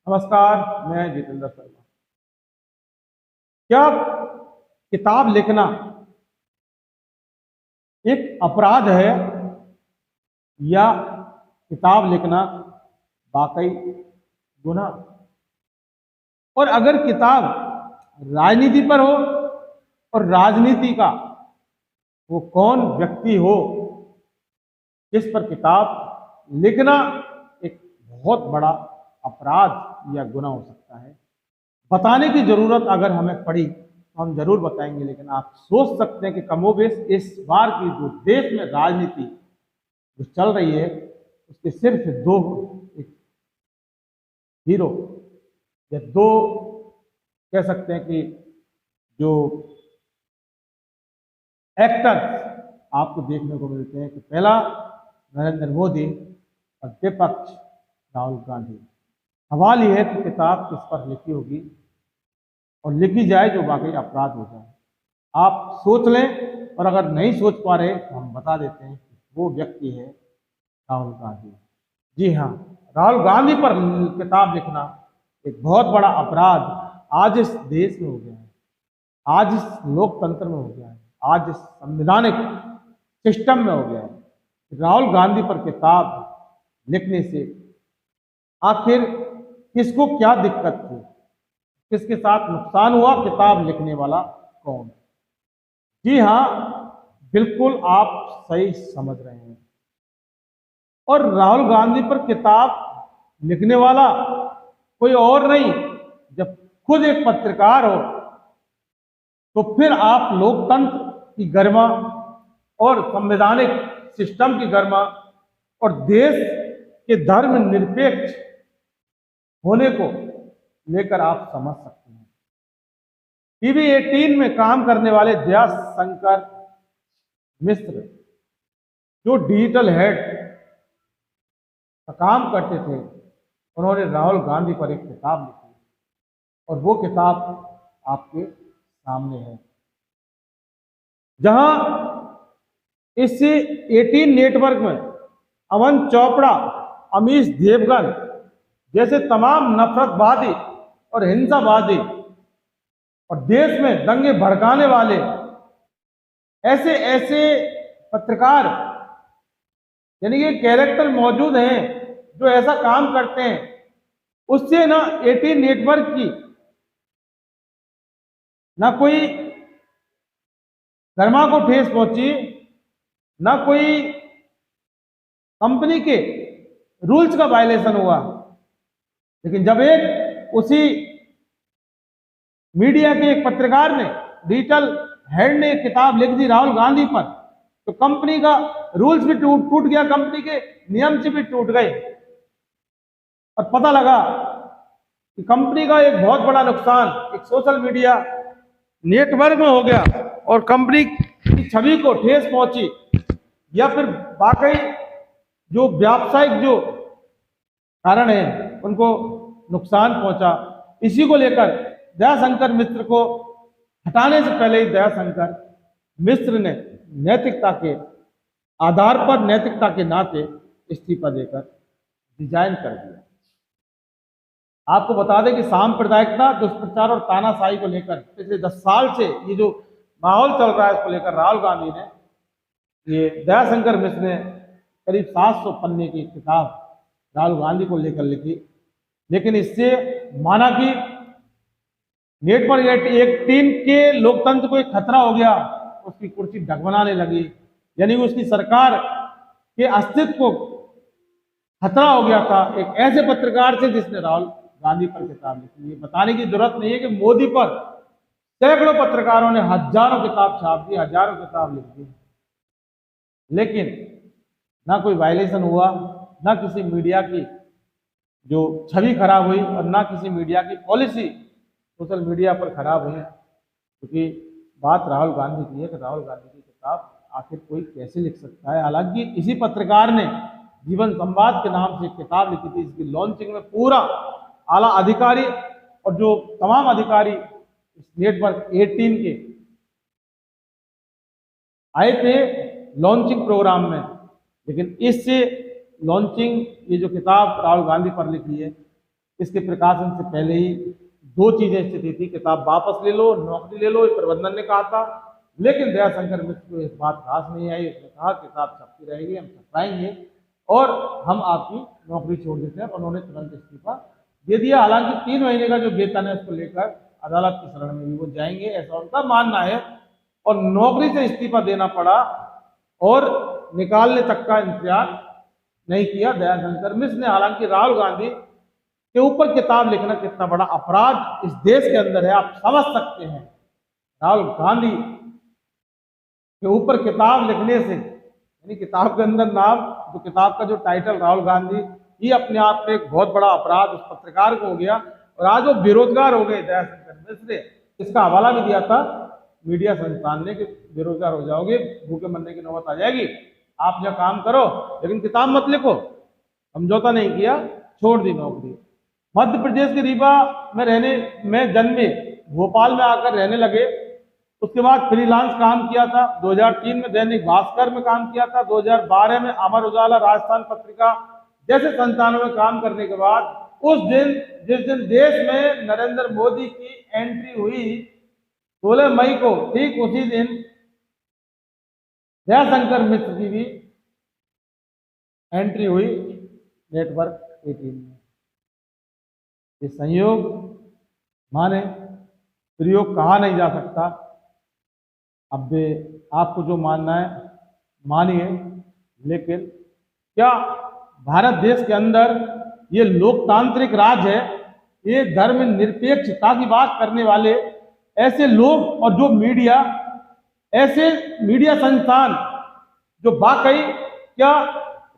नमस्कार, मैं जितेंद्र शर्मा। क्या किताब लिखना एक अपराध है या किताब लिखना वाकई गुनाह? और अगर किताब राजनीति पर हो और राजनीति का वो कौन व्यक्ति हो जिस पर किताब लिखना एक बहुत बड़ा अपराध या गुनाह हो सकता है, बताने की जरूरत अगर हमें पड़ी तो हम जरूर बताएंगे। लेकिन आप सोच सकते हैं कि कमोबेश इस बार की जो देश में राजनीति जो चल रही है उसके सिर्फ दो एक हीरो या दो कह सकते हैं कि जो एक्टर्स आपको देखने को मिलते हैं कि पहला नरेंद्र मोदी और विपक्ष राहुल गांधी। सवाल यह है कि किताब किस पर लिखी होगी और लिखी जाए जो वाकई अपराध हो जाए। आप सोच लें, और अगर नहीं सोच पा रहे तो हम बता देते हैं कि वो व्यक्ति है राहुल गांधी। जी हाँ, राहुल गांधी पर किताब लिखना एक बहुत बड़ा अपराध आज इस देश में हो गया है, आज इस लोकतंत्र में हो गया है, आज इस संवैधानिक सिस्टम में हो गया है। राहुल गांधी पर किताब लिखने से आखिर किसको क्या दिक्कत थी, किसके साथ नुकसान हुआ, किताब लिखने वाला कौन? जी हाँ, बिल्कुल आप सही समझ रहे हैं। और राहुल गांधी पर किताब लिखने वाला कोई और नहीं, जब खुद एक पत्रकार हो तो फिर आप लोकतंत्र की गरिमा और संवैधानिक सिस्टम की गरिमा और देश के धर्मनिरपेक्ष होने को लेकर आप समझ सकते हैं। टीवी 18 में काम करने वाले दयाशंकर मिश्र जो डिजिटल हेड का काम करते थे, उन्होंने राहुल गांधी पर एक किताब लिखी और वो किताब आपके सामने है, जहां इस 18 नेटवर्क में अमन चोपड़ा, अमीश देवगन जैसे तमाम नफरतवादी और हिंसावादी और देश में दंगे भड़काने वाले ऐसे ऐसे पत्रकार यानी कि कैरेक्टर मौजूद हैं जो ऐसा काम करते हैं। उससे ना 18 नेटवर्क की ना कोई गरिमा को ठेस पहुंची, ना कोई कंपनी के रूल्स का वायलेशन हुआ। लेकिन जब एक उसी मीडिया के एक पत्रकार ने, डिजिटल हेड ने एक किताब लिख दी राहुल गांधी पर, तो कंपनी का रूल्स भी टूट गया, कंपनी के नियम से भी टूट गए और पता लगा कि कंपनी का एक बहुत बड़ा नुकसान एक सोशल मीडिया नेटवर्क में हो गया और कंपनी की छवि को ठेस पहुंची या फिर वाकई जो व्यावसायिक जो कारण है उनको नुकसान पहुंचा। इसी को लेकर दयाशंकर मिश्र को हटाने से पहले ही दयाशंकर मिश्र ने नैतिकता के आधार पर, नैतिकता के नाते इस्तीफा देकर रिजाइन कर दिया। आपको बता दें कि सांप्रदायिकता, दुष्प्रचार और तानाशाही को लेकर पिछले 10 साल से ये जो माहौल चल रहा है उसको लेकर राहुल गांधी ने, ये दयाशंकर मिश्र ने करीब 700 पन्ने की किताब राहुल गांधी को लेकर लिखी। लेकिन इससे माना कि नेटवर्क 18 के लोकतंत्र को एक खतरा हो गया, उसकी कुर्सी ढकबनाने लगी, यानी उसकी सरकार के अस्तित्व को खतरा हो गया था एक ऐसे पत्रकार से जिसने राहुल गांधी पर किताब लिखी। ये बताने की जरूरत नहीं है कि मोदी पर सैकड़ों पत्रकारों ने हजारों किताब छाप दी, हजारों किताब लिख दी, लेकिन ना कोई वायलेशन हुआ, ना किसी मीडिया की जो छवि खराब हुई और ना किसी मीडिया की पॉलिसी सोशल मीडिया पर खराब हुई। क्योंकि बात राहुल गांधी की है कि राहुल गांधी की किताब आखिर कोई कैसे लिख सकता है। हालांकि इसी पत्रकार ने जीवन संवाद के नाम से एक किताब लिखी थी, इसकी लॉन्चिंग में पूरा आला अधिकारी और जो तमाम अधिकारी इस नेटवर्क 18 के आए थे लॉन्चिंग प्रोग्राम में। लेकिन इससे लॉन्चिंग, ये जो किताब राहुल गांधी पर लिखी है, इसके प्रकाशन से पहले ही दो चीजें स्थिति थी, किताब वापस ले लो, नौकरी ले लो, प्रबंधन ने कहा था। लेकिन दयाशंकर मिश्र को इस बात खास नहीं आई। उसने कहा किताब छपती रहेगी, हम छपवाएंगे और हम आपकी नौकरी छोड़ देते हैं। उन्होंने तुरंत इस्तीफा दे दिया। हालांकि 3 महीने का जो वेतन है उसको लेकर अदालत की शरण में भी वो जाएंगे, ऐसा उनका मानना है। और नौकरी से इस्तीफा देना पड़ा और निकालने तक का इंतजार नहीं किया दयाशंकर मिश्र ने। हालांकि राहुल गांधी के ऊपर किताब लिखना कितना बड़ा अपराध इस देश के अंदर है, आप समझ सकते हैं। राहुल गांधी के ऊपर किताब लिखने से, यानी किताब के अंदर नाम, जो किताब का जो टाइटल राहुल गांधी, ये अपने आप में एक बहुत बड़ा अपराध उस पत्रकार को हो गया। और आज वो बेरोजगार हो गए दयाशंकर मिश्र। इसका हवाला भी दिया था मीडिया संस्थान ने कि बेरोजगार हो जाओगे, भूखे मरने की नौबत आ जाएगी, आप यहाँ काम करो लेकिन किताब मत लिखो। समझौता नहीं किया, छोड़ दी नौकरी। मध्य प्रदेश के रीवा में जन्मे, भोपाल में आकर रहने लगे। उसके बाद फ्रीलांस काम किया था। 2003 में दैनिक भास्कर में काम किया था। 2012 में अमर उजाला, राजस्थान पत्रिका जैसे संस्थानों में काम करने के बाद उस दिन जिस दिन देश में नरेंद्र मोदी की एंट्री हुई 16 मई को, ठीक उसी दिन दयाशंकर मिश्र की भी एंट्री हुई नेटवर्क 18 में। ये संयोग माने प्रयोग कहा नहीं जा सकता। अब आपको जो मानना है मानिए, लेकिन क्या भारत देश के अंदर ये लोकतांत्रिक राज है? ये धर्मनिरपेक्षता की बात करने वाले ऐसे लोग और जो मीडिया, ऐसे मीडिया संस्थान जो वाकई, क्या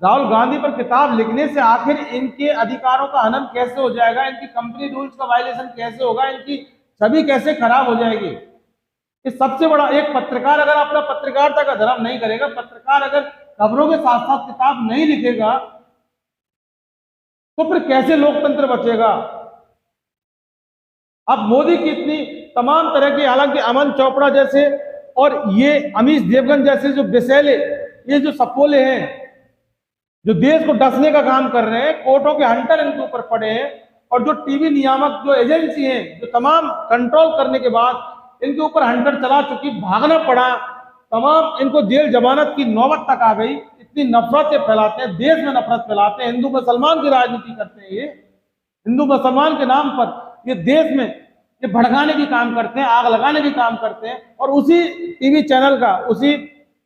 राहुल गांधी पर किताब लिखने से आखिर इनके अधिकारों का हनन कैसे हो जाएगा, इनकी कंपनी रूल्स का वायलेशन कैसे होगा, इनकी छवि कैसे खराब हो जाएगी? ये सबसे बड़ा, एक पत्रकार अगर अपना पत्रकारिता का धर्म नहीं करेगा, पत्रकार अगर खबरों के साथ साथ किताब नहीं लिखेगा, तो फिर कैसे लोकतंत्र बचेगा? अब मोदी की इतनी तमाम तरह की, हालांकि अमन चोपड़ा जैसे और ये अमीश देवगन जैसे जो बेसैले, ये जो सपोले हैं, जो देश को डसने का काम कर रहे हैं, कोर्टों के हंटर इनके ऊपर पड़े हैं, और जो टीवी नियामक जो एजेंसी है, जो तमाम कंट्रोल करने के बाद इनके ऊपर हंटर चला चुकी, भागना पड़ा, तमाम इनको जेल जमानत की नौबत तक आ गई। इतनी नफरतें फैलाते हैं, देश में नफरत फैलाते हैं, हिंदू मुसलमान की राजनीति करते हैं। ये हिंदू मुसलमान के नाम पर ये देश में ये भड़काने की काम करते हैं, आग लगाने की काम करते हैं। और उसी टीवी चैनल का, उसी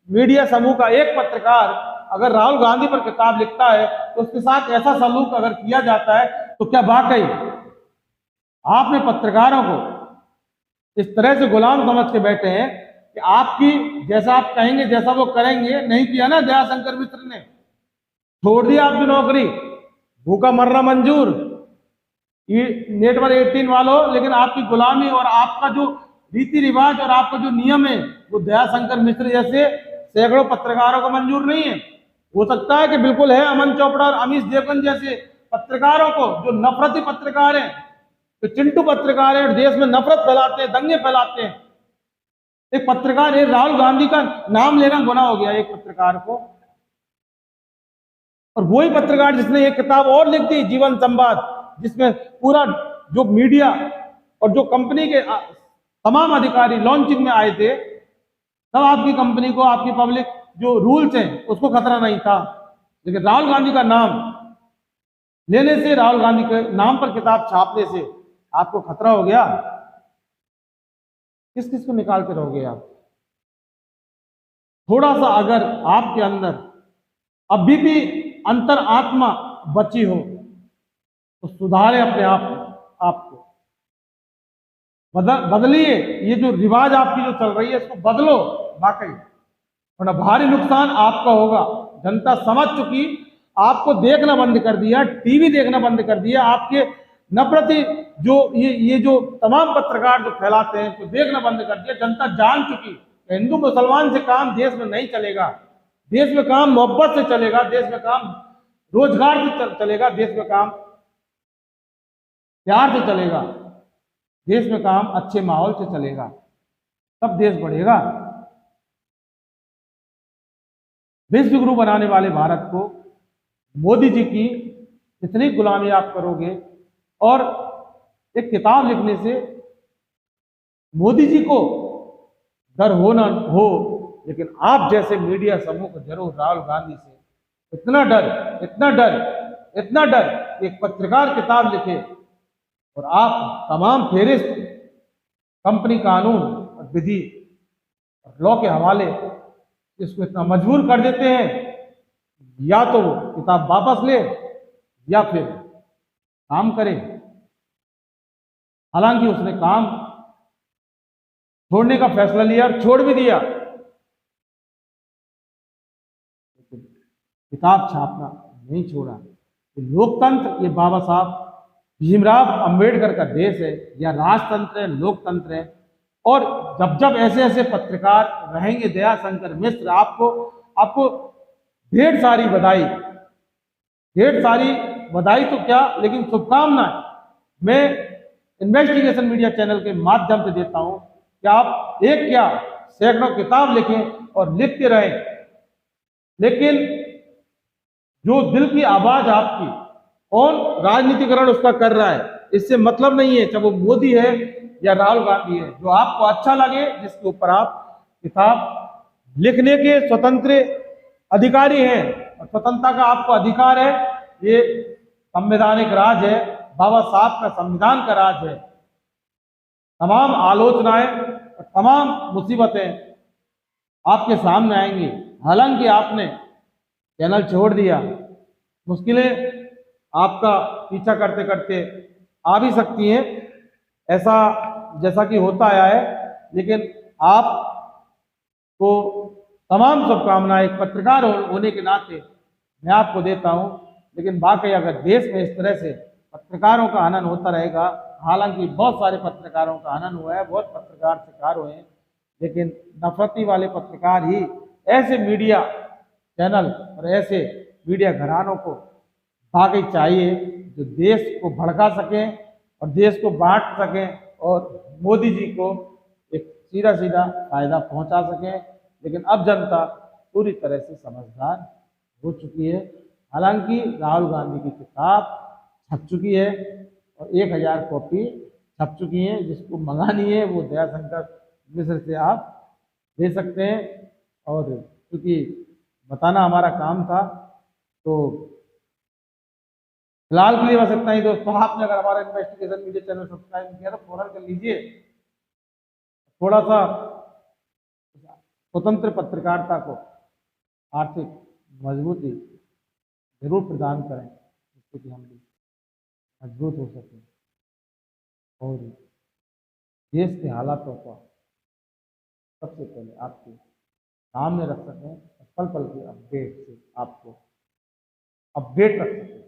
मीडिया समूह का एक पत्रकार अगर राहुल गांधी पर किताब लिखता है तो उसके साथ ऐसा सलूक अगर किया जाता है, तो क्या वाकई आपने पत्रकारों को इस तरह से गुलाम समझ के बैठे हैं कि आपकी जैसा आप कहेंगे जैसा वो करेंगे? नहीं किया ना दयाशंकर मिश्र ने, छोड़ दिया आपकी नौकरी, भूखा मरना मंजूर, ये नेटवर्क 18 वालों। लेकिन आपकी गुलामी और आपका जो रीति रिवाज और आपका जो नियम है वो दयाशंकर मिश्र जैसे सैकड़ों पत्रकारों को मंजूर नहीं है। हो सकता है कि बिल्कुल है, अमन चोपड़ा और अमीश देवगन जैसे पत्रकारों को, जो नफरती पत्रकार हैं, जो चिंटू पत्रकार हैं और देश में नफरत फैलाते हैं, दंगे फैलाते हैं। एक पत्रकार, एक राहुल गांधी का नाम लेना गुनाह हो गया एक पत्रकार को, और वही पत्रकार जिसने एक किताब और लिख दी, जीवन संवाद, जिसमें पूरा जो मीडिया और जो कंपनी के तमाम अधिकारी लॉन्चिंग में आए थे, तब आपकी कंपनी को, आपकी पब्लिक जो रूल्स हैं उसको खतरा नहीं था। लेकिन राहुल गांधी का नाम लेने से, राहुल गांधी के नाम पर किताब छापने से आपको खतरा हो गया। किस किस को निकालते रहोगे आप? थोड़ा सा अगर आपके अंदर अभी भी अंतर आत्मा बची हो तो सुधारे अपने आपको, बदलिए। ये जो रिवाज आपकी जो चल रही है इसको बदलो वाकई, वरना भारी नुकसान आपका होगा। जनता समझ चुकी, आपको देखना बंद कर दिया, टीवी देखना बंद कर दिया, आपके नफरती जो ये जो तमाम पत्रकार जो फैलाते हैं तो देखना बंद कर दिया। जनता जान चुकी हिंदू मुसलमान से काम देश में नहीं चलेगा, देश में काम मोहब्बत से चलेगा, देश में काम रोजगार से चलेगा, देश में काम प्यार से चलेगा, देश में काम अच्छे माहौल से चलेगा, तब देश बढ़ेगा। विश्व गुरु बनाने वाले भारत को मोदी जी की जितनी गुलामी आप करोगे और एक किताब लिखने से मोदी जी को डर हो ना हो, लेकिन आप जैसे मीडिया समूह को जरूर राहुल गांधी से इतना डर, इतना डर, इतना डर कि एक पत्रकार किताब लिखे और आप तमाम फेरिस्त कंपनी कानून और विधि और लॉ के हवाले इसको इतना मजबूर कर देते हैं, या तो वो किताब वापस ले या फिर काम करे। हालांकि उसने काम छोड़ने का फैसला लिया और छोड़ भी दिया, लेकिन किताब छापना नहीं छोड़ा। ये लोकतंत्र, ये बाबा साहब भीमराव अंबेडकर का देश है, या राजतंत्र है, लोकतंत्र है। और जब जब ऐसे ऐसे पत्रकार रहेंगे, दया शंकर मिश्र, आपको ढेर सारी बधाई, ढेर सारी बधाई तो क्या, लेकिन शुभकामनाएं मैं इन्वेस्टिगेशन मीडिया चैनल के माध्यम से देता हूं कि आप एक क्या सैकड़ों किताब लिखें और लिखते रहें, लेकिन जो दिल की आवाज आपकी, कौन राजनीतिकरण उसका कर रहा है, इससे मतलब नहीं है, चाहे वो मोदी है या राहुल गांधी है। जो आपको अच्छा लगे, जिसके ऊपर आप किताब लिखने के स्वतंत्र अधिकारी हैं, और स्वतंत्रता का आपको अधिकार है, ये संवैधानिक राज है, बाबा साहब का संविधान का राज है। तमाम आलोचनाएं और तमाम मुसीबतें आपके सामने आएंगी। हालांकि आपने चैनल छोड़ दिया, मुश्किलें आपका पीछा करते करते आ भी सकती हैं, ऐसा जैसा कि होता आया है, लेकिन आपको तमाम शुभकामनाएं एक पत्रकार होने के नाते मैं आपको देता हूं। लेकिन वाकई अगर देश में इस तरह से पत्रकारों का हनन होता रहेगा, हालांकि बहुत सारे पत्रकारों का हनन हुआ है, बहुत पत्रकार शिकार हुए हैं, लेकिन नफरती वाले पत्रकार ही ऐसे मीडिया चैनल और ऐसे मीडिया घरानों को वाकई चाहिए जो देश को भड़का सकें और देश को बांट सकें और मोदी जी को एक सीधा सीधा फायदा पहुंचा सकें। लेकिन अब जनता पूरी तरह से समझदार हो चुकी है। हालांकि राहुल गांधी की किताब छप चुकी है और 1000 कॉपी छप चुकी हैं, जिसको मंगानी है वो दया शंकर मिश्र से आप ले सकते हैं। और क्योंकि बताना हमारा काम था, तो फिलहाल के लिए बस इतना ही दोस्तों। आपने अगर हमारा इन्वेस्टिगेशन मीडिया चैनल सब्सक्राइब नहीं किया तो फौरन कर लीजिए। थोड़ा सा स्वतंत्र पत्रकारिता को आर्थिक मजबूती जरूर प्रदान करें, जिससे कि हम भी मजबूत हो सकें और देश के हालातों को सबसे पहले आपके सामने रख सकें, पल पल के अपडेट से आपको अपडेट रख सकें।